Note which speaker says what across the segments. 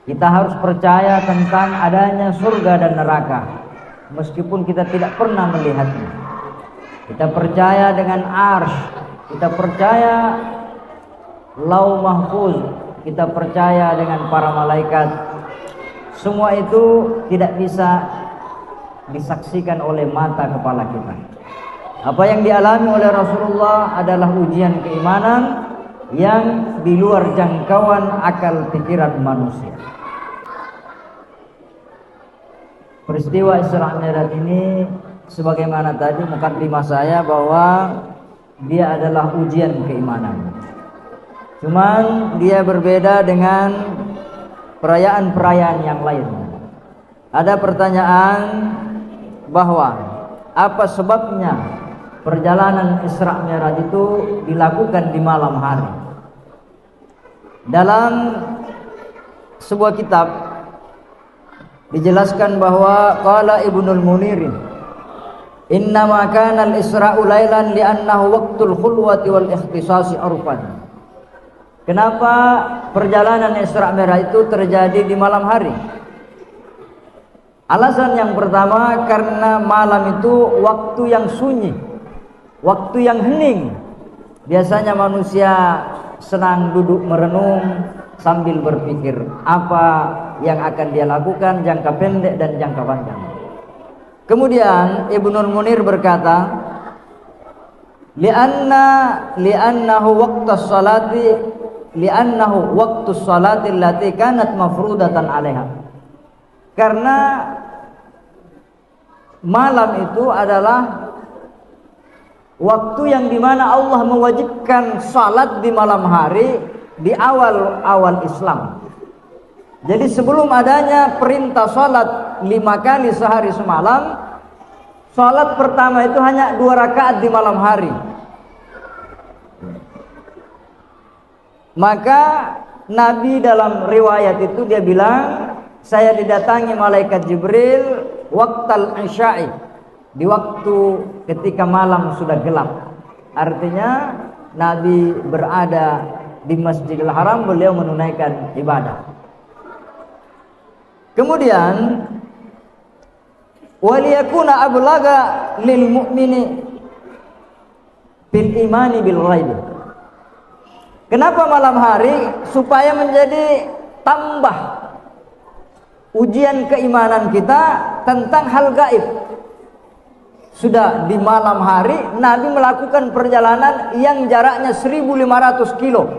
Speaker 1: Kita harus percaya tentang adanya surga dan neraka, meskipun kita tidak pernah melihatnya. Kita percaya dengan arsy, kita percaya Lauh Mahfuz, kita percaya dengan para malaikat. Semua itu tidak bisa disaksikan oleh mata kepala kita. Apa yang dialami oleh Rasulullah adalah ujian keimanan yang di luar jangkauan akal pikiran manusia. Peristiwa Isra Mi'raj ini sebagaimana tadi mukaddimah saya bahwa dia adalah ujian keimanan. Cuman dia berbeda dengan perayaan-perayaan yang lain. Ada pertanyaan bahwa apa sebabnya perjalanan Isra Mi'raj itu dilakukan di malam hari. Dalam sebuah kitab dijelaskan bahwa qala Ibnul Munir, innama kana al-Isra'u lailan li'annahu waqtul khulwati wal ikhtisasi urfan. Kenapa perjalanan Isra Mi'raj itu terjadi di malam hari? Alasan yang pertama, karena malam itu waktu yang sunyi, waktu yang hening. Biasanya manusia senang duduk merenung sambil berpikir apa yang akan dia lakukan jangka pendek dan jangka panjang. Kemudian Ibnul Munir berkata, li'annahu waqtus salati allati kanat mafrudatan 'alaiha. Karena malam itu adalah waktu yang dimana Allah mewajibkan salat di malam hari di awal Islam. Jadi sebelum adanya perintah salat 5 kali sehari semalam, salat pertama itu hanya 2 rakaat di malam hari. Maka Nabi dalam riwayat itu dia bilang, saya didatangi malaikat Jibril waqtal isya'i, di waktu ketika malam sudah gelap. Artinya Nabi berada di Masjidil Haram, beliau menunaikan ibadah. Kemudian waliyakuna ablaga lil mu'mini bil imani bil ghaib. Kenapa malam hari? Supaya menjadi tambah ujian keimanan kita tentang hal gaib. Sudah di malam hari Nabi melakukan perjalanan yang jaraknya 1500 kilo,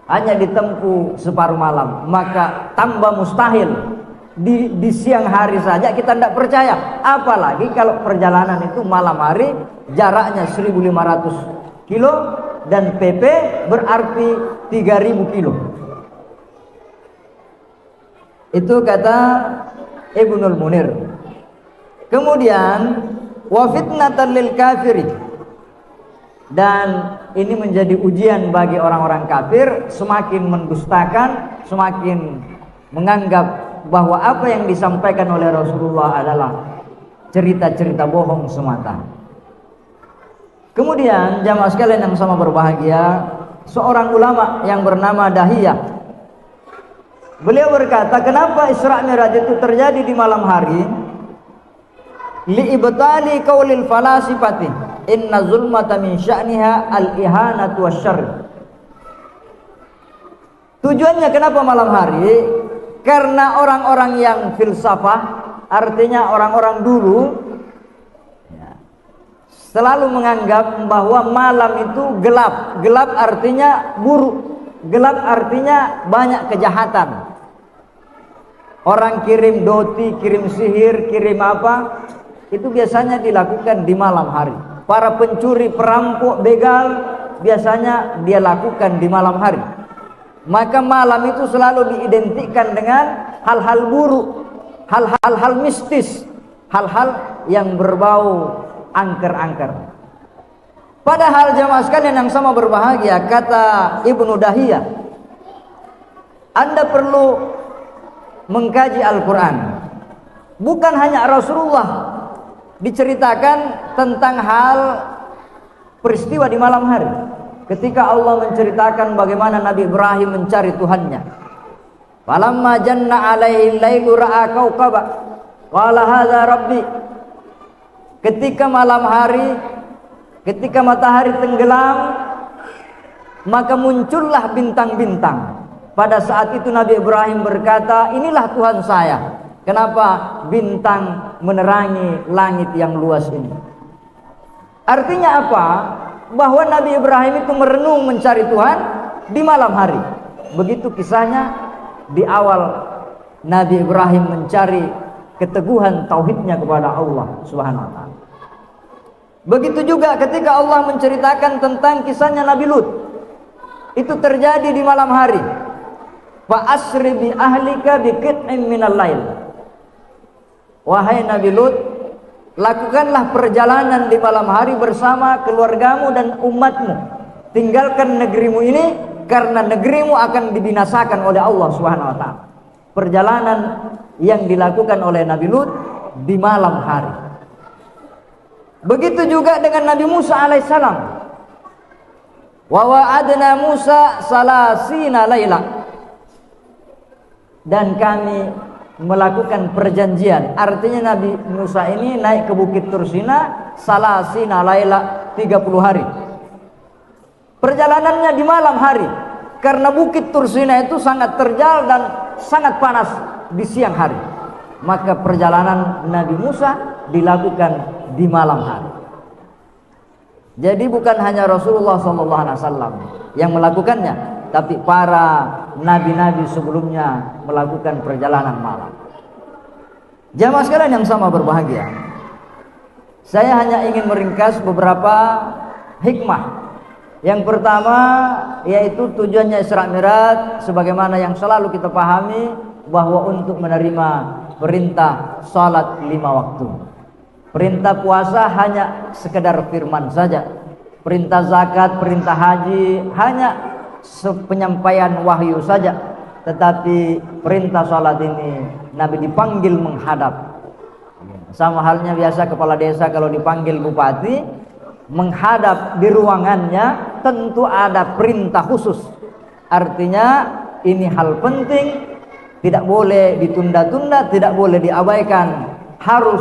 Speaker 1: hanya ditempuh separuh malam. Maka tambah mustahil di siang hari saja kita tidak percaya, apalagi kalau perjalanan itu malam hari jaraknya 1500 kilo dan PP berarti 3000 kilo. Itu kata Ibnul Munir. Kemudian wa fitnatan lil kafiri, dan ini menjadi ujian bagi orang-orang kafir, semakin mendustakan, semakin menganggap bahwa apa yang disampaikan oleh Rasulullah adalah cerita-cerita bohong semata. Kemudian jamaah sekalian yang sama berbahagia, seorang ulama yang bernama Dahiyah, beliau berkata, kenapa Isra Mi'raj itu terjadi di malam hari? Li'ibtali qaulil falasifati inna zulmata min sya'niha al-ihanatu wasyarr. Tujuannya kenapa malam hari? Karena orang-orang yang filsafah, artinya orang-orang dulu, selalu menganggap bahwa malam itu gelap. Gelap artinya buruk, gelap artinya banyak kejahatan. Orang kirim doti, kirim sihir, kirim apa, itu biasanya dilakukan di malam hari. Para pencuri, perampok, begal biasanya dia lakukan di malam hari. Maka malam itu selalu diidentikan dengan hal-hal buruk, hal-hal mistis, hal-hal yang berbau angker-angker. Padahal jamaah sekalian yang sama berbahagia, kata Ibnu Dahiyah, Anda perlu mengkaji Al-Quran. Bukan hanya Rasulullah diceritakan tentang hal peristiwa di malam hari, ketika Allah menceritakan bagaimana Nabi Ibrahim mencari Tuhannya. Falamma janna alaihi lailu ra'a kaukaba qala hadza rabbi. Ketika malam hari, ketika matahari tenggelam, maka muncullah bintang-bintang. Pada saat itu Nabi Ibrahim berkata, inilah Tuhan saya. Kenapa bintang menerangi langit yang luas ini? Artinya apa? Bahwa Nabi Ibrahim itu merenung mencari Tuhan di malam hari. Begitu kisahnya di awal Nabi Ibrahim mencari keteguhan tauhidnya kepada Allah Subhanahu wa taala. Begitu juga ketika Allah menceritakan tentang kisahnya Nabi Lut. Itu terjadi di malam hari. Fa asri bi ahlika bi qit'in minal lail. Wahai Nabi Lut, lakukanlah perjalanan di malam hari bersama keluargamu dan umatmu. Tinggalkan negerimu ini karena negerimu akan dibinasakan oleh Allah Subhanahu wa taala. Perjalanan yang dilakukan oleh Nabi Lut di malam hari. Begitu juga dengan Nabi Musa alaihissalam. Wa wa'adna Musa salasina laila. Dan kami melakukan perjanjian. Artinya Nabi Musa ini naik ke Bukit Tursina salasina laila, 30 hari. Perjalanannya di malam hari. Karena Bukit Tursina itu sangat terjal dan sangat panas di siang hari. Maka perjalanan Nabi Musa dilakukan di malam hari. Jadi bukan hanya Rasulullah SAW yang melakukannya, tapi para nabi-nabi sebelumnya melakukan perjalanan malam. Jamaah sekalian yang sama berbahagia, saya hanya ingin meringkas beberapa hikmah. Yang pertama yaitu tujuannya Isra Mi'raj, sebagaimana yang selalu kita pahami, bahwa untuk menerima perintah salat 5 waktu. Perintah puasa hanya sekedar firman saja. Perintah zakat, perintah haji hanya penyampaian wahyu saja. Tetapi perintah salat ini Nabi dipanggil menghadap. Sama halnya biasa kepala desa kalau dipanggil bupati menghadap di ruangannya, tentu ada perintah khusus. Artinya ini hal penting, tidak boleh ditunda-tunda, tidak boleh diabaikan, harus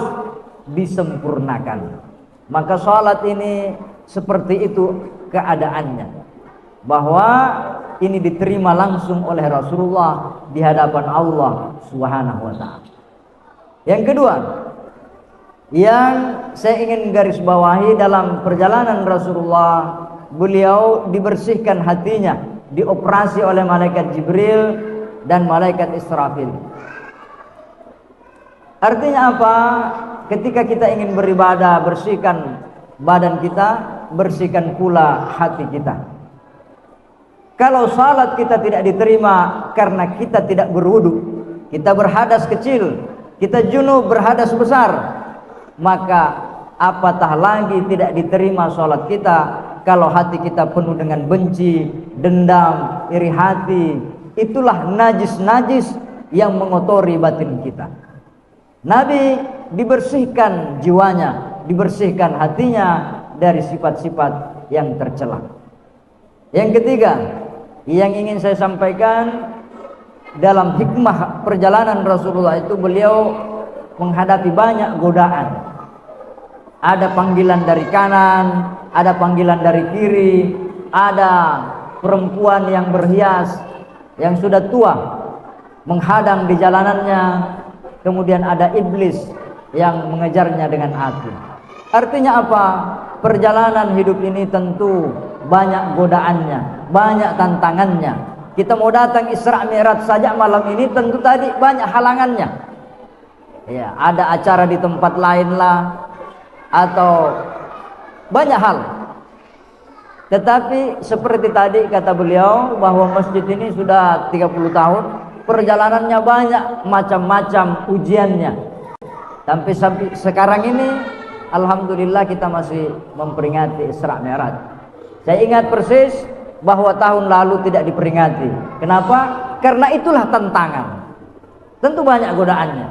Speaker 1: disempurnakan. Maka salat ini seperti itu keadaannya, bahwa ini diterima langsung oleh Rasulullah di hadapan Allah Subhanahu wa taala. Yang kedua, yang saya ingin garis bawahi dalam perjalanan Rasulullah, beliau dibersihkan hatinya, dioperasi oleh malaikat Jibril dan malaikat Israfil. Artinya apa? Ketika kita ingin beribadah, bersihkan badan kita, bersihkan pula hati kita. Kalau salat kita tidak diterima karena kita tidak berwudu, kita berhadas kecil, kita junub berhadas besar, maka apatah lagi tidak diterima salat kita kalau hati kita penuh dengan benci, dendam, iri hati. Itulah najis-najis yang mengotori batin kita. Nabi dibersihkan jiwanya, dibersihkan hatinya dari sifat-sifat yang tercela. Yang ketiga, yang ingin saya sampaikan dalam hikmah perjalanan Rasulullah itu, beliau menghadapi banyak godaan. Ada panggilan dari kanan, ada panggilan dari kiri, ada perempuan yang berhias, yang sudah tua menghadang di jalanannya, kemudian ada iblis yang mengejarnya dengan api. Artinya apa? Perjalanan hidup ini tentu banyak godaannya, banyak tantangannya. Kita mau datang Isra Mi'raj saja malam ini, tentu tadi banyak halangannya. Ya, ada acara di tempat lain lah, atau banyak hal. Tetapi seperti tadi kata beliau, bahwa masjid ini sudah 30 tahun, perjalanannya banyak, macam-macam ujiannya. Sampai sekarang ini alhamdulillah kita masih memperingati Isra Mi'raj. Saya ingat persis bahwa tahun lalu tidak diperingati. Kenapa? Karena itulah tantangan. Tentu banyak godaannya.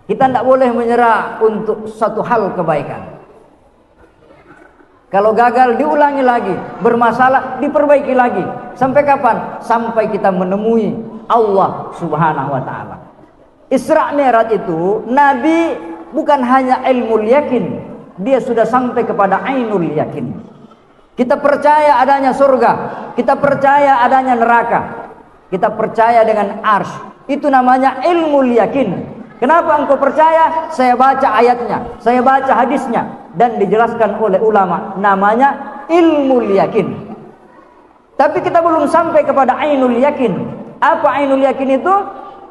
Speaker 1: Kita tidak boleh menyerah untuk satu hal kebaikan. Kalau gagal diulangi lagi, bermasalah diperbaiki lagi. Sampai kapan? Sampai kita menemui Allah Subhanahu wa taala. Isra Mi'raj itu Nabi bukan hanya ilmu yakin, dia sudah sampai kepada ainul yakin. Kita percaya adanya surga, kita percaya adanya neraka, kita percaya dengan arsy. Itu namanya ilmu yakin. Kenapa engkau percaya? Saya baca ayatnya, saya baca hadisnya, dan dijelaskan oleh ulama, namanya ilmu yakin. Tapi kita belum sampai kepada ainul yakin. Apa ainul yakin itu?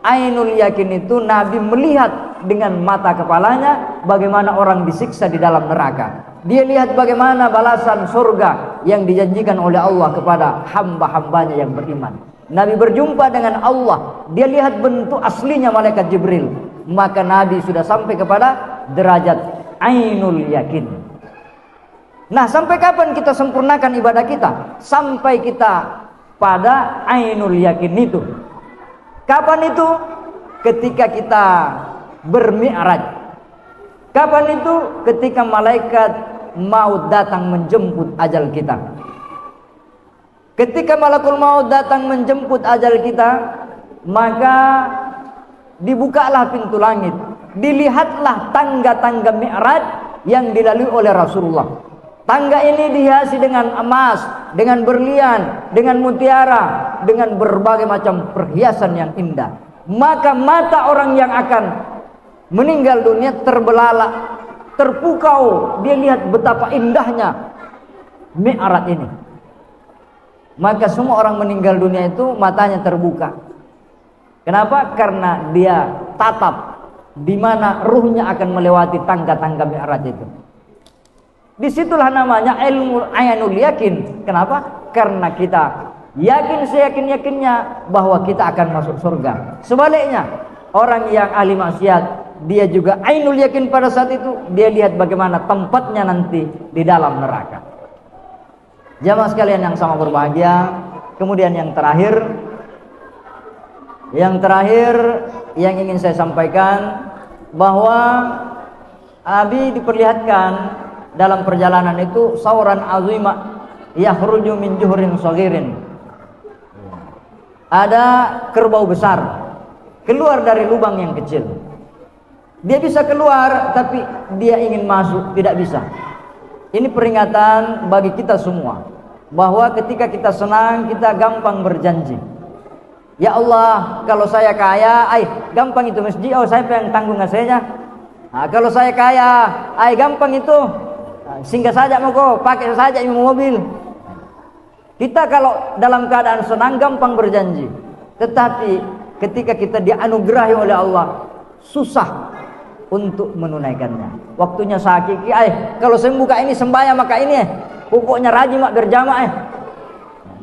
Speaker 1: Ainul yakin itu Nabi melihat dengan mata kepalanya bagaimana orang disiksa di dalam neraka. Dia lihat bagaimana balasan surga yang dijanjikan oleh Allah kepada hamba-hambanya yang beriman. Nabi berjumpa dengan Allah, dia lihat bentuk aslinya malaikat Jibril. Maka Nabi sudah sampai kepada derajat ainul yakin. Nah, sampai kapan kita sempurnakan ibadah kita? Sampai kita pada ainul yakin itu. Kapan itu? Ketika kita bermi'raj. Kapan itu? Ketika malaikat maut datang menjemput ajal kita. Ketika malakul maut datang menjemput ajal kita, maka dibukalah pintu langit, dilihatlah tangga-tangga mi'raj yang dilalui oleh Rasulullah. Tangga ini dihiasi dengan emas, dengan berlian, dengan mutiara, dengan berbagai macam perhiasan yang indah. Maka mata orang yang akan meninggal dunia terbelalak, terpukau, dia lihat betapa indahnya mi'raj ini. Maka semua orang meninggal dunia itu matanya terbuka. Kenapa? Karena dia tatap di mana ruhnya akan melewati tangga-tangga mi'raj itu. Disitulah namanya ilmu ainul yakin. Kenapa? Karena kita yakin seyakin-yakinnya bahwa kita akan masuk surga. Sebaliknya, orang yang ahli maksiat, dia juga ainul yakin pada saat itu, dia lihat bagaimana tempatnya nanti di dalam neraka. Jamaah sekalian yang sama berbahagia. Kemudian yang terakhir yang ingin saya sampaikan, bahwa Nabi diperlihatkan dalam perjalanan itu sauran azimah yakhruju min juhrin saghirin. Ada kerbau besar keluar dari lubang yang kecil. Dia bisa keluar, tapi dia ingin masuk tidak bisa. Ini peringatan bagi kita semua, bahwa ketika kita senang, kita gampang berjanji. Ya Allah, kalau saya kaya, gampang itu masjid, saya pengen tanggung ngasihnya. Nah, kalau saya kaya, gampang itu, singgah saja mau kau, pakai saja ini mobil. Kita kalau dalam keadaan senang gampang berjanji, tetapi ketika kita dianugerahi oleh Allah, susah untuk menunaikannya. Waktunya sakit, kalau saya buka ini sembahyang maka ini, pokoknya rajin mak berjamaah.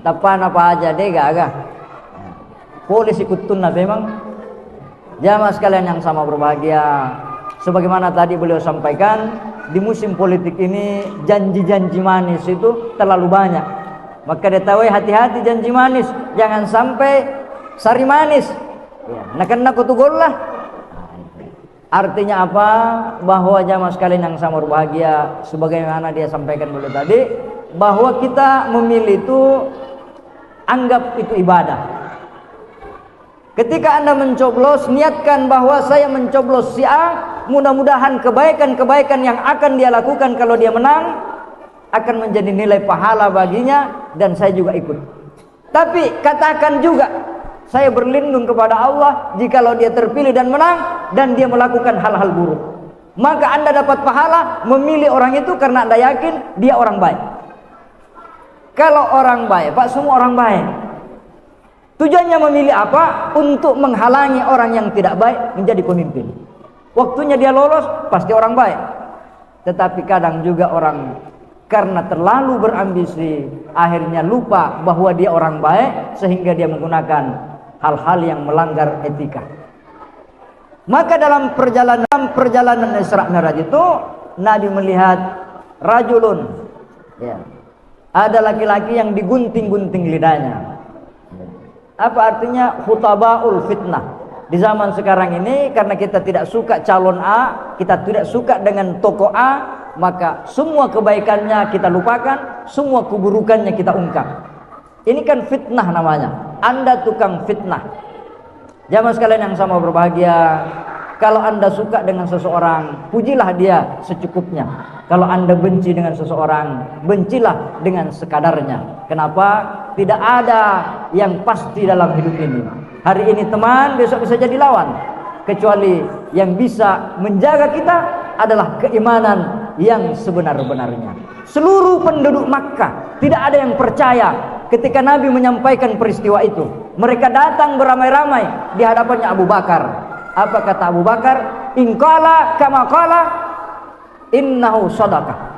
Speaker 1: Tapan apa aja deh gagah. Polis ikut tunnah memang. Jamaah sekalian yang sama berbahagia, sebagaimana tadi beliau sampaikan, di musim politik ini janji-janji manis itu terlalu banyak. Maka diketahui hati-hati janji manis, jangan sampai sari manis. Nah kena kutugol lah. Artinya apa? Bahwa jamaah sekalian yang sama berbahagia, sebagaimana dia sampaikan dulu tadi, bahwa kita memilih itu anggap itu ibadah. Ketika Anda mencoblos, niatkan bahwa saya mencoblos si A, mudah-mudahan kebaikan-kebaikan yang akan dia lakukan kalau dia menang akan menjadi nilai pahala baginya, dan saya juga ikut. Tapi katakan juga, saya berlindung kepada Allah jikalau dia terpilih dan menang dan dia melakukan hal-hal buruk. Maka Anda dapat pahala memilih orang itu karena Anda yakin dia orang baik. Kalau orang baik, Pak, semua orang baik. Tujuannya memilih apa? Untuk menghalangi orang yang tidak baik menjadi pemimpin. Waktunya dia lolos, pasti orang baik. Tetapi kadang juga orang karena terlalu berambisi, akhirnya lupa bahwa dia orang baik, sehingga dia menggunakan hal-hal yang melanggar etika. Maka dalam perjalanan Isra Mi'raj itu, Nabi melihat rajulun, ada laki-laki yang digunting-gunting lidahnya. Apa artinya? Khutabaul fitnah. Di zaman sekarang ini, karena kita tidak suka calon A, kita tidak suka dengan tokoh A, maka semua kebaikannya kita lupakan, semua keburukannya kita ungkap. Ini kan fitnah namanya. Anda tukang fitnah. Jamaah sekalian yang sama berbahagia, kalau Anda suka dengan seseorang, pujilah dia secukupnya. Kalau Anda benci dengan seseorang, bencilah dengan sekadarnya. Kenapa? Tidak ada yang pasti dalam hidup ini. Hari ini teman, besok bisa jadi lawan. Kecuali yang bisa menjaga kita adalah keimanan yang sebenar-benarnya. Seluruh penduduk Makkah tidak ada yang percaya ketika Nabi menyampaikan peristiwa itu. Mereka datang beramai-ramai di hadapannya Abu Bakar. Apa kata Abu Bakar? In qala kama qala innahu shadaqah.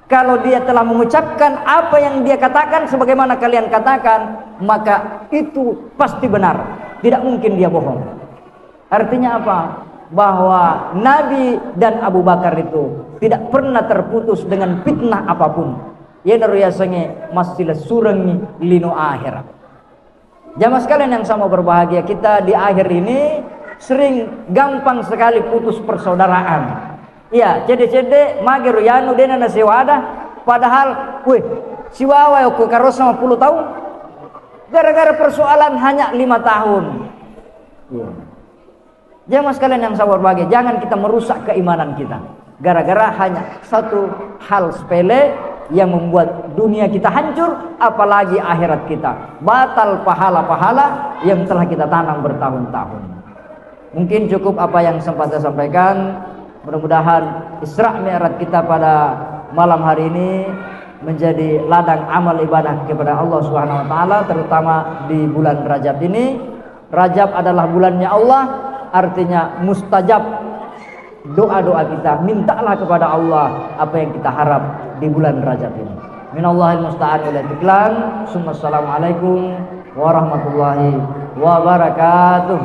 Speaker 1: Kalau dia telah mengucapkan apa yang dia katakan sebagaimana kalian katakan, maka itu pasti benar. Tidak mungkin dia bohong. Artinya apa? Bahwa Nabi dan Abu Bakar itu tidak pernah terputus dengan fitnah apapun. Ya naruyasanya masih surangi lino akhirat. Jamaah sekalian yang sama berbahagia, kita di akhir ini sering gampang sekali putus persaudaraan. Ya, cede-cede mager yanu dena nasi wadah, padahal weh siwawa yo karo sama 10 tahun. Gara-gara persoalan hanya 5 tahun. Ya. Jamaah sekalian yang sama berbahagia, jangan kita merusak keimanan kita gara-gara hanya satu hal sepele yang membuat dunia kita hancur, apalagi akhirat kita. Batal pahala-pahala yang telah kita tanam bertahun-tahun. Mungkin cukup apa yang sempat saya sampaikan. Mudah-mudahan Isra Mi'raj kita pada malam hari ini menjadi ladang amal ibadah kepada Allah Subhanahu wa taala, terutama di bulan Rajab ini. Rajab adalah bulannya Allah, artinya mustajab doa-doa kita. Mintalah kepada Allah apa yang kita harap di bulan Rajab ini. Minallahil musta'an wal iqlan. Assalamualaikum warahmatullahi wabarakatuh.